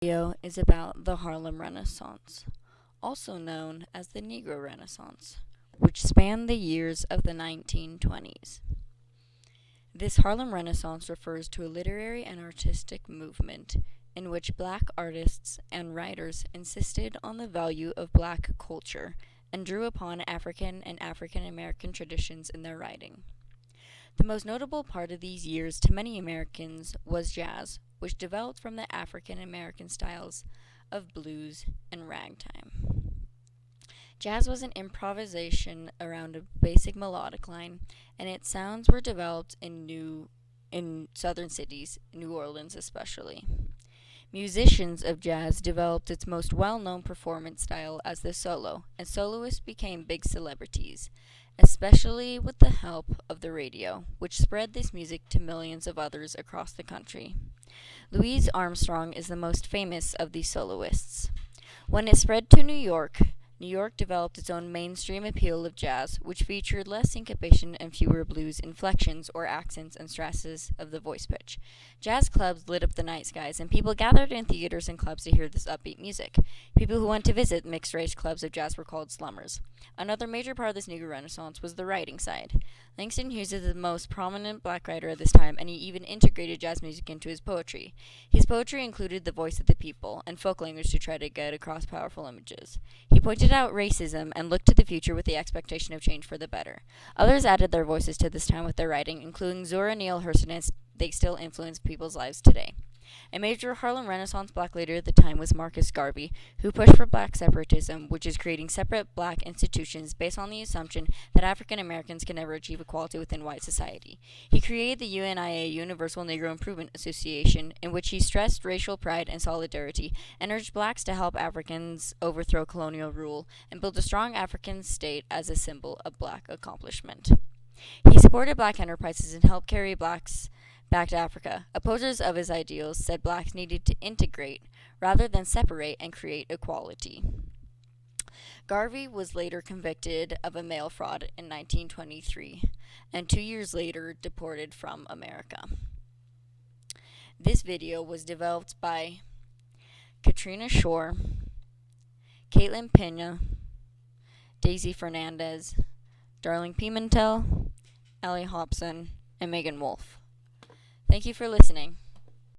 Video is about the Harlem Renaissance, also known as the Negro Renaissance, which spanned the years of the 1920s. This Harlem Renaissance refers to a literary and artistic movement in which black artists and writers insisted on the value of black culture and drew upon African and African American traditions in their writing. The most notable part of these years to many Americans was jazz, which developed from the African American styles of blues and ragtime. Jazz was an improvisation around a basic melodic line, and its sounds were developed in southern cities, New Orleans especially. Musicians of jazz developed its most well-known performance style as the solo, and soloists became big celebrities, especially with the help of the radio, which spread this music to millions of others across the country. Louis Armstrong is the most famous of these soloists. When it spread to New York developed its own mainstream appeal of jazz, which featured less syncopation and fewer blues inflections or accents and stresses of the voice pitch. Jazz clubs lit up the night skies, and people gathered in theaters and clubs to hear this upbeat music. People who went to visit mixed-race clubs of jazz were called slummers. Another major part of this Negro Renaissance was the writing side. Langston Hughes is the most prominent black writer of this time, and he even integrated jazz music into his poetry. His poetry included the voice of the people and folk language to try to get across powerful images. He pointed out racism and looked to the future with the expectation of change for the better. Others added their voices to this time with their writing, including Zora Neale Hurston. They still influence people's lives today. A major Harlem Renaissance black leader at the time was Marcus Garvey, who pushed for black separatism, which is creating separate black institutions based on the assumption that African Americans can never achieve equality within white society. He created the UNIA, Universal Negro Improvement Association, in which he stressed racial pride and solidarity and urged blacks to help Africans overthrow colonial rule and build a strong African state as a symbol of black accomplishment. He supported black enterprises and helped carry blacks back to Africa. Opposers of his ideals said blacks needed to integrate rather than separate and create equality. Garvey was later convicted of a mail fraud in 1923 and 2 years later deported from America. This video was developed by Katrina Shore, Caitlin Pena, Daisy Fernandez, Darling Pimentel, Allie Hobson, and Megan Wolfe. Thank you for listening.